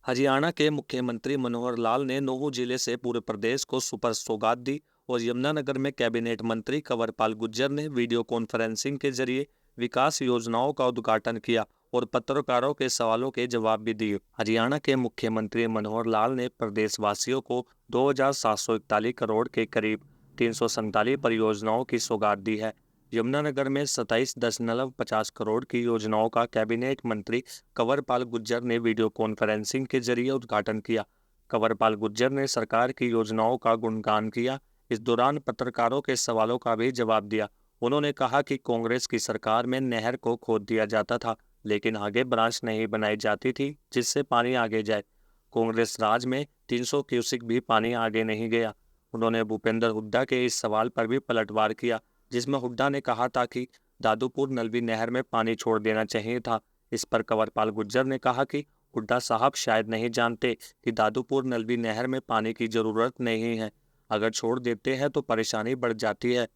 हरियाणा के मुख्यमंत्री मनोहर लाल ने नूंह जिले से पूरे प्रदेश को सुपर सौगात दी और यमुनानगर में कैबिनेट मंत्री कंवरपाल गुर्जर ने वीडियो कॉन्फ्रेंसिंग के जरिए विकास योजनाओं का उद्घाटन किया और पत्रकारों के सवालों के जवाब भी दिए। हरियाणा के मुख्यमंत्री मनोहर लाल ने प्रदेशवासियों को 2,741 करोड़ के करीब 347 परियोजनाओं की सौगात दी है। यमुनानगर में 27.50 करोड़ की योजनाओं का कैबिनेट मंत्री कंवरपाल गुर्जर ने वीडियो कॉन्फ्रेंसिंग के जरिए उद्घाटन किया। कंवरपाल गुर्जर ने सरकार की योजनाओं का गुणगान किया। इस दौरान पत्रकारों के सवालों का भी जवाब दिया। उन्होंने कहा कि कांग्रेस की सरकार में नहर को खोद दिया जाता था, लेकिन आगे ब्रांच नहीं बनाई जाती थी जिससे पानी आगे जाए। कांग्रेस राज में 300 क्यूसिक भी पानी आगे नहीं गया। उन्होंने भूपेंद्र हुड्डा के इस सवाल पर भी पलटवार किया, जिसमें हुड्डा ने कहा था कि दादूपुर नलवी नहर में पानी छोड़ देना चाहिए था। इस पर कंवरपाल गुर्जर ने कहा कि हुड्डा साहब शायद नहीं जानते कि दादूपुर नलवी नहर में पानी की जरूरत नहीं है। अगर छोड़ देते हैं तो परेशानी बढ़ जाती है।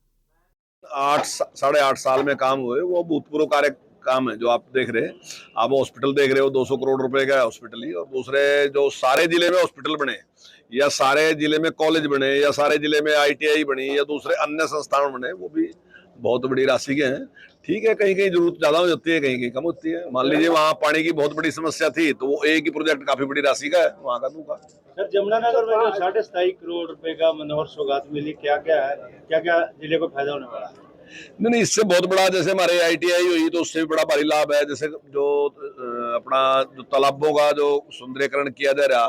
8 साढ़े 8 साल में काम हुए वो भूतपूर्व कार्य काम है जो आप देख रहे हैं। आप हॉस्पिटल देख रहे हो, 200 करोड़ रुपए का हॉस्पिटल ही, और दूसरे जो सारे जिले में हॉस्पिटल बने या सारे जिले में कॉलेज बने या सारे जिले में ITI बनी या दूसरे अन्य संस्थान बने, वो भी बहुत बड़ी राशि के हैं। ठीक है, कहीं कहीं जरूरत ज्यादा हो जाती है, कहीं कहीं कम होती है। मान लीजिए वहाँ पानी की बहुत बड़ी समस्या थी तो वो एक ही प्रोजेक्ट काफी बड़ी राशि का है, वहाँ का दूंगा। सर, यमुनानगर में जो 27.5 करोड़ रुपए का मनोहर सौगात मिली, क्या क्या है, क्या क्या जिले को फायदा होने वाला है? नहीं, इससे बहुत बड़ा, जैसे हमारे ITI हुई तो उससे भी बड़ा भारी लाभ है। जैसे जो अपना जो तालाबों का जो सुंदरीकरण किया जा रहा,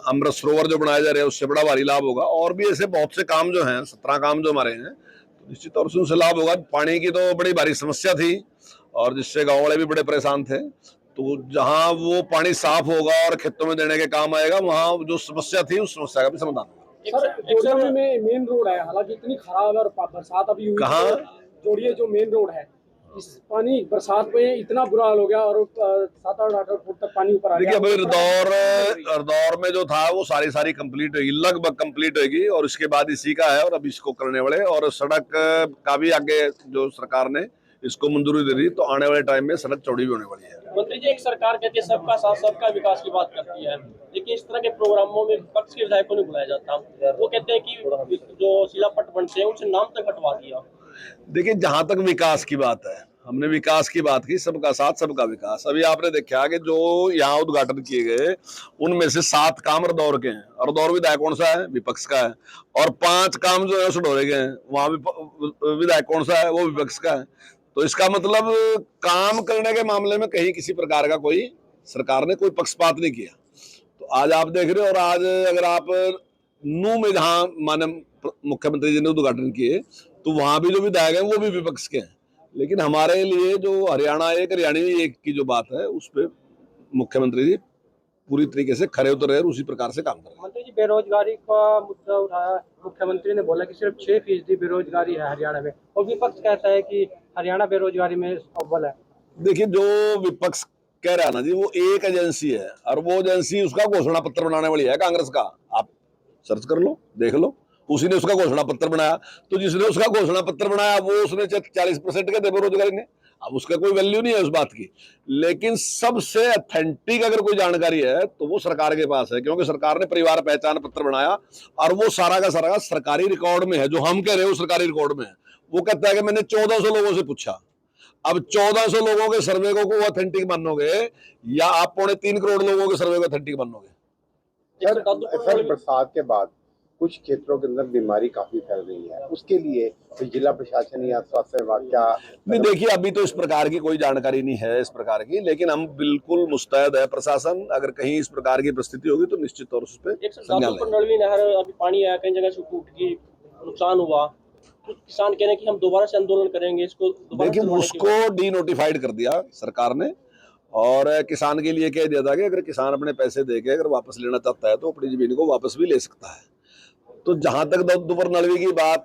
अमृत सरोवर जो बनाया जा रहा है, उससे बड़ा भारी लाभ होगा। और भी ऐसे बहुत से काम जो हैं, 17 काम जो हमारे हैं, तो निश्चित तौर से उनसे लाभ होगा। पानी की तो बड़ी भारी समस्या थी और जिससे गाँव वाले भी बड़े परेशान थे। तो जहाँ वो पानी साफ होगा और खेतों में देने के काम आएगा, वहाँ जो समस्या थी उस समस्या का भी समाधान होगा। सर, जोड़िया में मेन रोड है, हालांकि इतनी खराब है और बरसात अभी हुई। कहाँ? जोड़िया जो मेन रोड है, इस पानी बरसात में इतना बुरा हाल हो गया और 7-8 फुट तक पानी ऊपर आ गया। देखिए, अभी रदौर में जो था वो सारी कंप्लीट होगी, लगभग कंप्लीट होगी, और इसके बाद इसी का है और अब इसको करने वाले। और सड़क का भी आगे जो सरकार ने इसको मंजूरी दे दी, तो आने वाले टाइम में सड़क चौड़ी भी होने वाली है। मंत्री जी, एक सरकार कहती है सबका साथ सबका विकास की बात करती है, लेकिन इस तरह के प्रोग्रामों में विपक्ष के विधायकों ने बुलाया जाता। वो कहते हैं कि जो शिलापट बनते हैं उनसे नाम तक हटवा दिया। देखिए, जहां तक विकास की बात है, हमने विकास की बात की, सबका साथ सबका विकास। अभी आपने देखा कि जो यहाँ उद्घाटन किए गए उनमें से 7 काम रदौर के हैं। रदौर विधायक कौन सा है? विपक्ष का है। और 5 काम जो है सडोरे के हैं, वहां भी विधायक कौन सा है? वो विपक्ष का है। तो इसका मतलब काम करने के मामले में कहीं किसी प्रकार का कोई सरकार ने कोई पक्षपात नहीं किया। तो आज आप देख रहे हो, और आज अगर आप नूंह में जहां माननीय मुख्यमंत्री जी ने उद्घाटन किए, तो वहां भी जो विधायक हैं वो भी विपक्ष के हैं। लेकिन हमारे लिए जो हरियाणा एक, हरियाणी एक की जो बात है, उस पर मुख्यमंत्री जी पूरी तरीके से खरे उतर रहे और उसी प्रकार से काम कर रहे हैं। मंत्री जी, बेरोजगारी का मुद्दा उठाया, मुख्यमंत्री ने बोला कि सिर्फ 6% बेरोजगारी है हरियाणा में, और विपक्ष कहता है कि हरियाणा बेरोजगारी में अव्वल है। देखिए, जो विपक्ष कह रहा है ना जी, वो एक एजेंसी है और वो एजेंसी उसका घोषणा पत्र बनाने वाली है कांग्रेस का। आप सर्च कर लो, देख लो, उसी ने उसका घोषणा पत्र बनाया। तो जिसने उसका घोषणा पत्र बनाया वो उसने 40% के थे बेरोजगारी ने। अब उसका कोई वैल्यू नहीं है उस बात की। लेकिन सबसे ऑथेंटिक अगर कोई जानकारी है तो वो सरकार के पास है, क्योंकि सरकार ने परिवार पहचान पत्र बनाया और वो सारा का सारा सरकारी रिकॉर्ड में है। जो हम कह रहे हैं वो सरकारी रिकॉर्ड में है। वो कहता है कि मैंने 1400 लोगों से पूछा। अब 1400 लोगों के सर्वे को ऑथेंटिक मानोगे या आप 3.25 करोड़ लोगों के सर्वे को ऑथेंटिक मानोगे? सर, बरसात के बाद कुछ क्षेत्रों के अंदर बीमारी काफी फैल रही है, उसके लिए तो जिला प्रशासन या स्वास्थ्य विभाग क्या? नहीं, देखिए, अभी तो इस प्रकार की कोई जानकारी नहीं है इस प्रकार की, लेकिन हम बिल्कुल मुस्तैद है प्रशासन। अगर कहीं इस प्रकार की परिस्थिति होगी तो निश्चित तौर से नलवी नहर अभी पानी आया, कई जगह से टूट गई, नुकसान हुआ, तो किसान कह रहे हैं कि हम दोबारा से आंदोलन करेंगे इसको। देखिए, उसको डीनोटिफाइड कर दिया सरकार ने और किसान के लिए कह दिया था कि अगर किसान अपने पैसे देके अगर वापस लेना चाहता है तो अपनी जमीन को वापस भी ले सकता है। तो जहां तक दादूपुर नलवी की बात,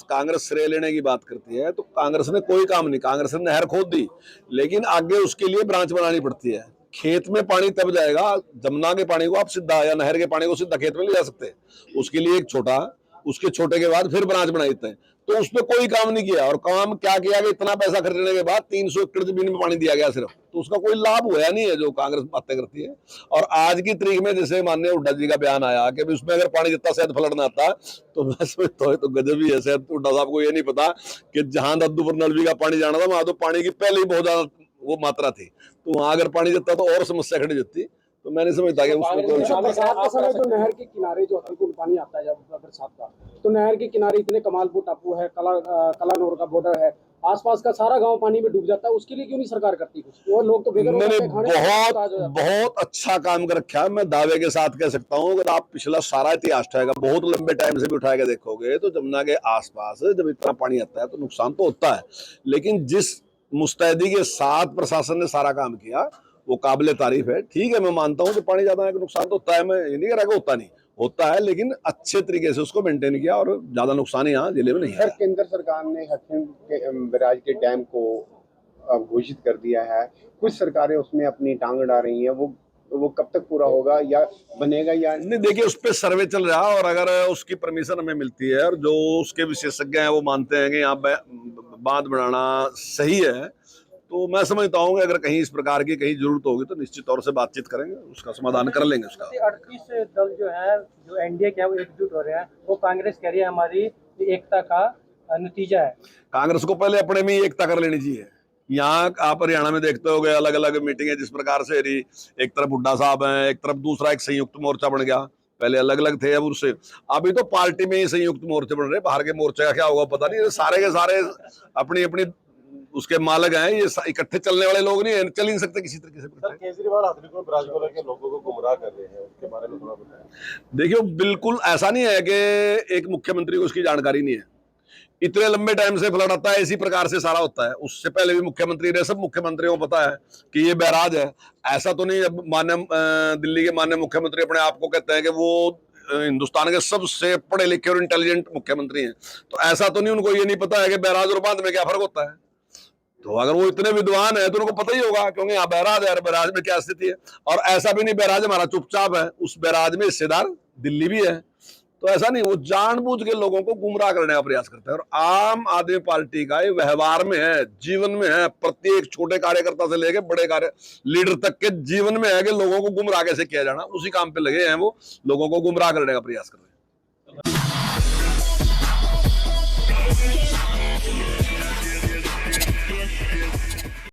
कांग्रेस श्रेय लेने की बात करती है, तो कांग्रेस ने कोई काम नहीं। कांग्रेस ने नहर खोद दी, लेकिन आगे उसके लिए ब्रांच बनानी पड़ती है। खेत में पानी तब जाएगा, जमुना के पानी को आप सीधा या नहर के पानी को सीधा खेत में ले जा सकते हैं। उसके लिए एक छोटा, उसके छोटे के बाद फिर ब्रांच बना देते हैं। तो उसमें कोई काम नहीं किया। और काम क्या किया कि इतना पैसा खर्चने के बाद 300 एकड़ जमीन में पानी दिया गया सिर्फ, तो उसका कोई लाभ हुआ नहीं है जो कांग्रेस बातें करती है। और आज की तारीख में जैसे माननीय हुड्डा जी का बयान आया कि उसमें अगर पानी जितना शायद फलड़ना आता, तो मैं समझता हूँ तो गजब ही है। शायद हुड्डा साहब को ये नहीं पता कि जहां दद्दूपुर नलवी का पानी जाना था वहां तो पानी की पहले ही बहुत ज्यादा वो मात्रा थी, तो वहां अगर पानी जितना तो और समस्या खड़ी जाती। तो मैं नहीं समझता कि उसमें कोई बरसात के समय जो नहर के किनारे जो हल्का पानी आता है जब बरसात का, तो नहर के किनारे इतने कमालपुर टापू है, कलानौर का बॉर्डर है, आसपास का सारा गांव पानी में डूब जाता है, उसके लिए क्यों नहीं सरकार करती कुछ? और लोग तो बेघर हो जाते हैं, खाने बहुत अच्छा काम कर रखा है। मैं दावे के साथ कह सकता हूँ, अगर आप पिछला सारा इतिहास उठाएगा, बहुत लंबे टाइम से भी उठा के देखोगे, तो जमुना के आसपास जब इतना पानी आता है तो नुकसान तो होता है, लेकिन जिस मुस्तैदी के साथ प्रशासन ने सारा काम किया वो काबिले तारीफ है। ठीक है, मैं मानता हूँ कि पानी ज्यादा है, नुकसान तो होता है, मैं ये नहीं कह रहा कि होता नहीं होता है, लेकिन अच्छे तरीके से उसको मेंटेन किया और ज्यादा नुकसान यहाँ जिले में नहीं है। केंद्र सरकार ने हथनी के बैराज के डैम को घोषित कर दिया है, कुछ सरकारें उसमें अपनी टांग अड़ा रही हैं, वो कब तक पूरा होगा या बनेगा या नहीं? देखिए, उस पर सर्वे चल रहा है और अगर उसकी परमिशन हमें मिलती है और जो उसके विशेषज्ञ हैं वो मानते हैं कि यहाँ बांध बनाना सही है, तो मैं समझता हूँ कि अगर कहीं इस प्रकार की कहीं जरूरत होगी तो निश्चित तौर से बातचीत करेंगे, उसका समाधान कर लेंगे उसका। 38 दल जो है, जो एनडीए के वो एकजुट हो रहे हैं, वो कांग्रेस कह रही है हमारी एकता का नतीजा है। कांग्रेस को पहले अपने में ही एकता कर लेनी चाहिए। यहाँ आप हरियाणा में देखते होगे अलग अलग मीटिंगें जिस प्रकार से रही, एक तरफ हुड्डा साहब हैं, एक तरफ दूसरा एक संयुक्त मोर्चा बन गया, पहले अलग अलग थे, अब उससे अभी तो पार्टी में ही संयुक्त मोर्चे बन रहे। बाहर के मोर्चे का क्या होगा पता नहीं, सारे के सारे अपनी अपनी उसके मालक हैं, ये इकट्ठे चलने वाले लोग नहीं, चल ही नहीं सकते किसी तरीके से। केजरीवाल हथनीकुंड ब्राज को लेकर लोगों को गुमराह कर रहे हैं, उसके बारे में थोड़ा बताएं। देखियो, बिल्कुल ऐसा नहीं है कि एक मुख्यमंत्री को उसकी जानकारी नहीं है। इतने लंबे टाइम से फ्लड आता है, इसी प्रकार से सारा होता है। उससे पहले भी मुख्यमंत्री ने, सब मुख्यमंत्रियों को पता है कि ये बैराज है। ऐसा तो नहीं अब माननीय दिल्ली के माननीय मुख्यमंत्री अपने आप को कहते हैं कि वो हिंदुस्तान के सबसे पढ़े लिखे और इंटेलिजेंट मुख्यमंत्री हैं, तो ऐसा तो नहीं उनको ये नहीं पता है कि बैराज और बांध में क्या फर्क होता है। तो अगर वो इतने विद्वान है तो उनको पता ही होगा, क्योंकि यहाँ बैराज है और बैराज में क्या स्थिति है। और ऐसा भी नहीं बैराज हमारा चुपचाप है, उस बैराज में हिस्सेदार दिल्ली भी है। तो ऐसा नहीं, वो जानबूझ के लोगों को गुमराह करने का प्रयास करते हैं। और आम आदमी पार्टी का ये व्यवहार में है, जीवन में है, प्रत्येक छोटे कार्यकर्ता से लेके बड़े कार्य लीडर तक के जीवन में है कि लोगों को गुमराह कैसे किया जाना, उसी काम पे लगे हैं वो, लोगों को गुमराह करने का प्रयास कर रहे हैं।